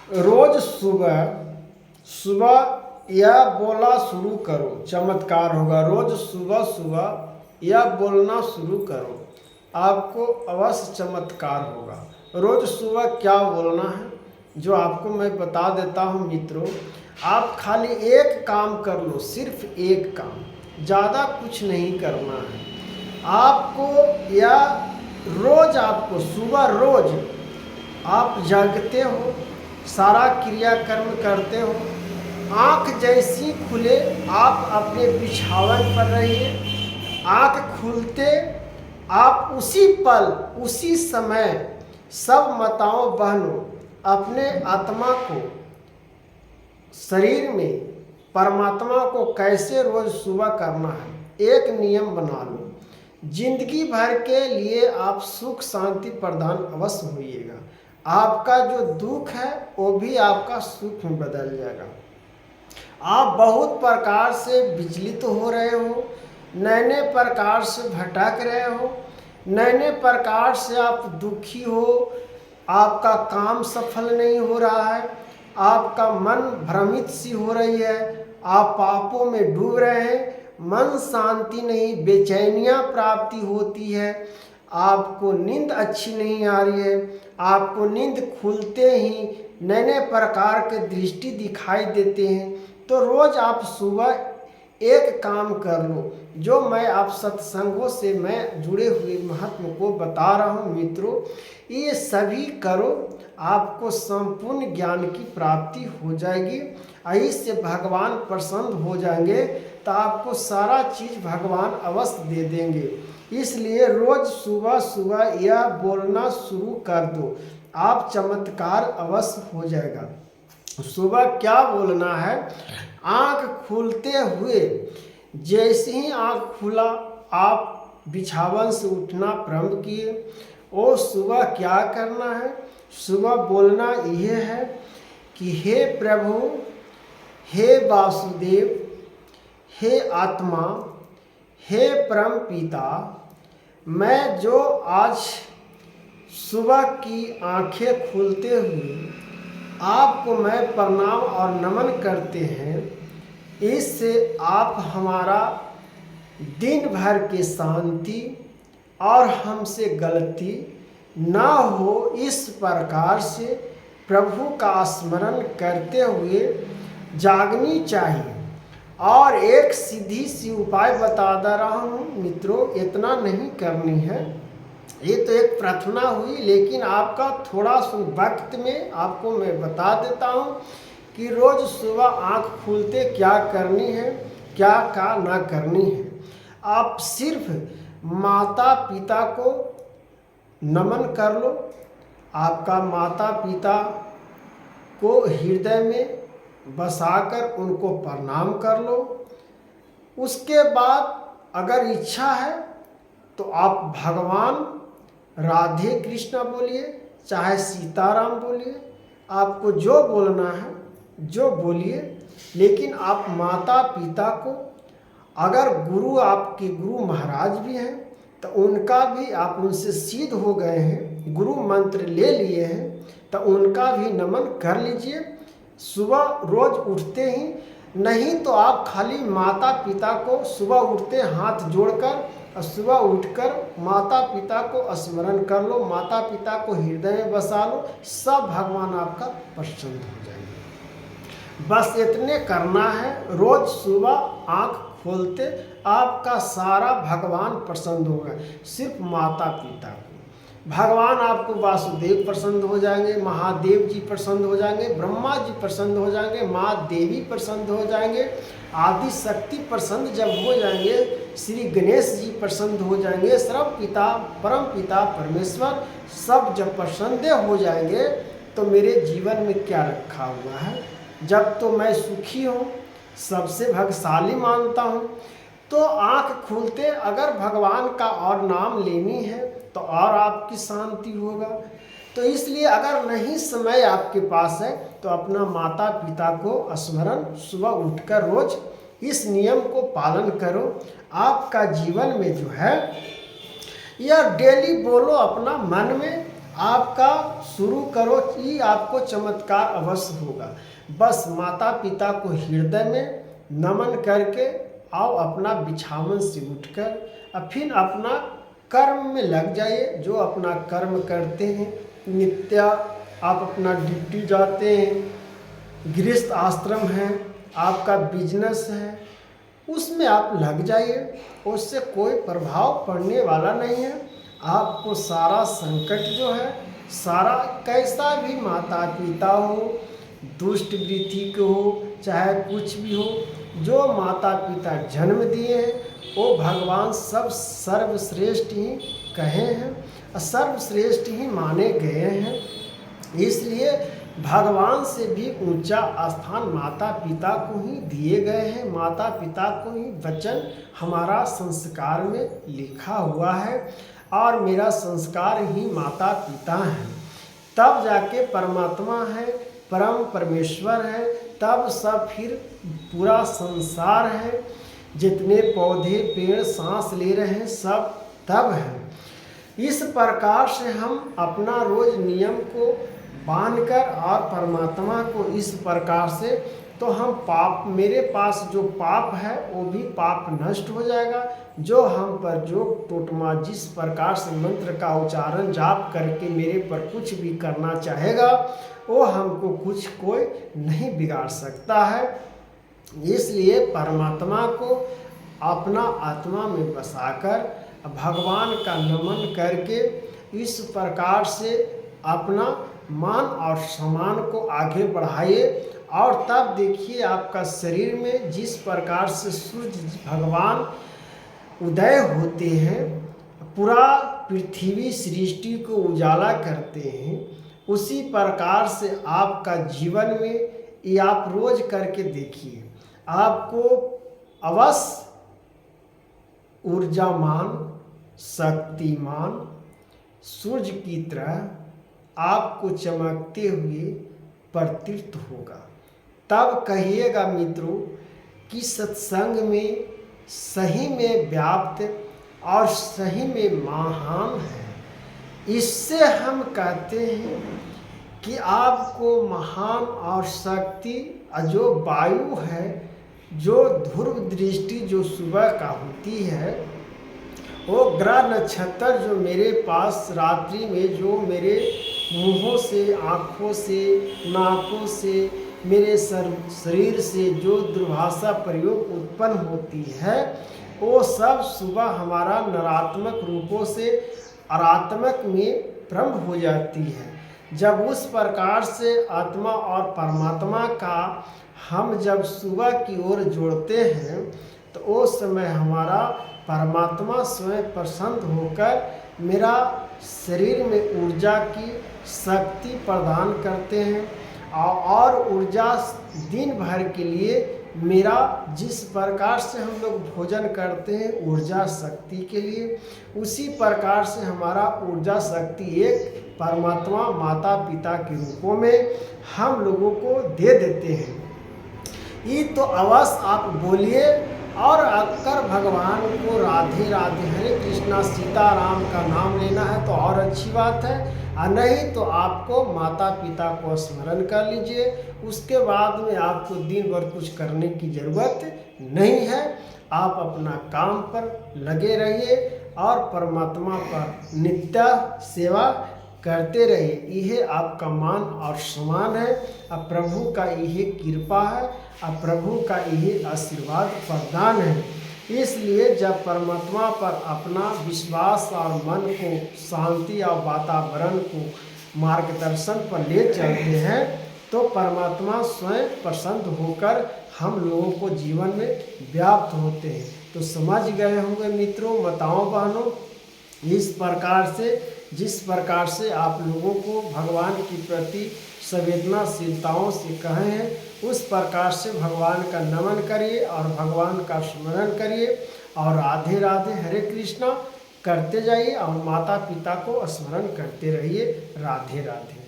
रोज सुबह सुबह यह बोलना शुरू करो, चमत्कार होगा। रोज सुबह सुबह यह बोलना शुरू करो, आपको अवश्य चमत्कार होगा। रोज सुबह क्या बोलना है जो आपको मैं बता देता हूँ मित्रों। आप खाली एक काम कर लो, सिर्फ एक काम, ज़्यादा कुछ नहीं करना है आपको। या रोज आपको सुबह रोज आप जागते हो, सारा क्रियाकर्म करते हो, आँख जैसी खुले आप अपने बिछावन पर रहिए। आँख खुलते आप उसी पल उसी समय सब माताओं बहनों अपने आत्मा को, शरीर में परमात्मा को कैसे रोज सुबह करना है एक नियम बना लो। जिंदगी भर के लिए आप सुख शांति प्रदान अवश्य होइएगा। आपका जो दुख है वो भी आपका सुख में बदल जाएगा। आप बहुत प्रकार से विचलित हो रहे हो, नए नए प्रकार से भटक रहे हो, नए नए प्रकार से आप दुखी हो, आपका काम सफल नहीं हो रहा है, आपका मन भ्रमित सी हो रही है, आप पापों में डूब रहे हैं, मन शांति नहीं, बेचैनियाँ प्राप्ति होती है, आपको नींद अच्छी नहीं आ रही है, आपको नींद खुलते ही नए नए प्रकार के दृष्टि दिखाई देते हैं। तो रोज आप सुबह एक काम कर लो जो मैं आप सत्संगों से मैं जुड़े हुए महत्व को बता रहा हूँ मित्रों। ये सभी करो, आपको संपूर्ण ज्ञान की प्राप्ति हो जाएगी। इससे भगवान प्रसन्न हो जाएंगे तो आपको सारा चीज़ भगवान अवश्य दे देंगे। इसलिए रोज सुबह सुबह यह बोलना शुरू कर दो, आप चमत्कार अवश्य हो जाएगा। सुबह क्या बोलना है, आँख खुलते हुए जैसे ही आँख खुला आप बिछावन से उठना प्रारंभ किए। और सुबह क्या करना है, सुबह बोलना यह है कि हे प्रभु, हे वासुदेव, हे आत्मा, हे परम पिता, मैं जो आज सुबह की आंखें खुलते हुए आपको मैं प्रणाम और नमन करते हैं, इससे आप हमारा दिन भर की शांति और हमसे गलती ना हो, इस प्रकार से प्रभु का स्मरण करते हुए जागनी चाहिए। और एक सीधी सी उपाय बता दे रहा हूँ मित्रों, इतना नहीं करनी है, ये तो एक प्रार्थना हुई, लेकिन आपका थोड़ा सा वक्त में आपको मैं बता देता हूँ कि रोज़ सुबह आँख खुलते क्या करनी है, क्या ना करनी है। आप सिर्फ माता पिता को नमन कर लो, आपका माता पिता को हृदय में बसाकर उनको प्रणाम कर लो। उसके बाद अगर इच्छा है तो आप भगवान राधे कृष्णा बोलिए, चाहे सीताराम बोलिए, आपको जो बोलना है जो बोलिए। लेकिन आप माता पिता को, अगर गुरु आपके गुरु महाराज भी हैं तो उनका भी, आप उनसे सिद्ध हो गए हैं, गुरु मंत्र ले लिए हैं, तो उनका भी नमन कर लीजिए सुबह रोज उठते ही। नहीं तो आप खाली माता पिता को सुबह उठते हाथ जोड़कर और सुबह उठकर माता पिता को स्मरण कर लो, माता पिता को हृदय में बसा लो, सब भगवान आपका प्रसन्न हो जाएंगे। बस इतने करना है। रोज सुबह आँख खोलते आपका सारा भगवान प्रसन्न होगा। सिर्फ माता पिता को भगवान आपको वासुदेव प्रसन्न हो जाएंगे, महादेव जी प्रसन्न हो जाएंगे, ब्रह्मा जी प्रसन्न हो जाएंगे, माँ देवी प्रसन्न हो जाएंगे, आदि शक्ति प्रसन्न जब हो जाएंगे, श्री गणेश जी प्रसन्न हो जाएंगे, सर्व पिता परम पिता परमेश्वर सब जब प्रसन्न हो जाएंगे तो मेरे जीवन में क्या रखा हुआ है। जब तो मैं सुखी हूँ, सबसे भाग्यशाली मानता हूँ। तो आँख खुलते अगर भगवान का और नाम लेनी है तो और आपकी शांति होगा। तो इसलिए अगर नहीं समय आपके पास है तो अपना माता पिता को स्मरण सुबह उठकर रोज इस नियम को पालन करो। आपका जीवन में जो है यह डेली बोलो अपना मन में, आपका शुरू करो कि आपको चमत्कार अवश्य होगा। बस माता पिता को हृदय में नमन करके आओ, अपना बिछावन से उठकर और फिर अपना कर्म में लग जाइए। जो अपना कर्म करते हैं नित्य, आप अपना ड्यूटी जाते हैं, गृहस्थ आश्रम है, आपका बिजनेस है, उसमें आप लग जाइए। उससे कोई प्रभाव पड़ने वाला नहीं है। आपको सारा संकट जो है, सारा कैसा भी माता पिता हो, दुष्ट वृत्ति के हो, चाहे कुछ भी हो, जो माता पिता जन्म दिए हैं वो भगवान सब सर्वश्रेष्ठ ही कहे हैं और सर्वश्रेष्ठ ही माने गए हैं। इसलिए भगवान से भी ऊंचा स्थान माता पिता को ही दिए गए हैं। माता पिता को ही वचन हमारा संस्कार में लिखा हुआ है और मेरा संस्कार ही माता पिता है। तब जाके परमात्मा है, परम परमेश्वर है, तब सब फिर पूरा संसार है। जितने पौधे पेड़ सांस ले रहे हैं सब तब है। इस प्रकार से हम अपना रोज नियम को बांधकर और परमात्मा को इस प्रकार से, तो हम पाप, मेरे पास जो पाप है वो भी पाप नष्ट हो जाएगा। जो हम पर जो टोटमा जिस प्रकार से मंत्र का उच्चारण जाप करके मेरे पर कुछ भी करना चाहेगा वो हमको कुछ कोई नहीं बिगाड़ सकता है। इसलिए परमात्मा को अपना आत्मा में बसाकर भगवान का नमन करके इस प्रकार से अपना मान और सम्मान को आगे बढ़ाइए। और तब देखिए आपका शरीर में जिस प्रकार से सूर्य भगवान उदय होते हैं, पूरा पृथ्वी सृष्टि को उजाला करते हैं, उसी प्रकार से आपका जीवन में ये आप रोज करके देखिए, आपको अवश्य ऊर्जामान, शक्तिमान सूर्य की तरह आपको चमकते हुए प्रतीत होगा। तब कहिएगा मित्रों कि सत्संग में सही में व्याप्त और सही में महान है। इससे हम कहते हैं कि आपको महान और शक्ति जो वायु है, जो ध्रुव दृष्टि जो सुबह का होती है, वो ग्रह नक्षत्र जो मेरे पास रात्रि में जो मेरे मुंहों से, आँखों से, नाकों से, मेरे शरीर से जो दुर्भाषा प्रयोग उत्पन्न होती है, वो सब सुबह हमारा नरात्मक रूपों से अरात्मक में भ्रम हो जाती है। जब उस प्रकार से आत्मा और परमात्मा का हम जब सुबह की ओर जोड़ते हैं तो उस समय हमारा परमात्मा स्वयं प्रसन्न होकर मेरा शरीर में ऊर्जा की शक्ति प्रदान करते हैं और ऊर्जा दिन भर के लिए मेरा जिस प्रकार से हम लोग भोजन करते हैं ऊर्जा शक्ति के लिए, उसी प्रकार से हमारा ऊर्जा शक्ति एक परमात्मा माता पिता के रूपों में हम लोगों को दे देते हैं। ये तो अवश्य आप बोलिए और अक्कर भगवान को राधे राधे हरे कृष्णा सीताराम का नाम लेना है तो और अच्छी बात है, और नहीं तो आपको माता पिता को स्मरण कर लीजिए। उसके बाद में आपको दिन भर कुछ करने की ज़रूरत नहीं है। आप अपना काम पर लगे रहिए और परमात्मा पर नित्य सेवा करते रहिए। यह आपका मान और सम्मान है, अब प्रभु का यह कृपा है, अब प्रभु का यह आशीर्वाद प्रदान है। इसलिए जब परमात्मा पर अपना विश्वास और मन को शांति और वातावरण को मार्गदर्शन पर ले चलते हैं तो परमात्मा स्वयं प्रसन्न होकर हम लोगों को जीवन में व्याप्त होते हैं। तो समझ गए होंगे मित्रों, माताओं बहनों, इस प्रकार से जिस प्रकार से आप लोगों को भगवान के प्रति संवेदनाशीलताओं से कहे हैं, उस प्रकार से भगवान का नमन करिए और भगवान का स्मरण करिए और राधे राधे हरे कृष्णा करते जाइए और माता पिता को स्मरण करते रहिए। राधे राधे।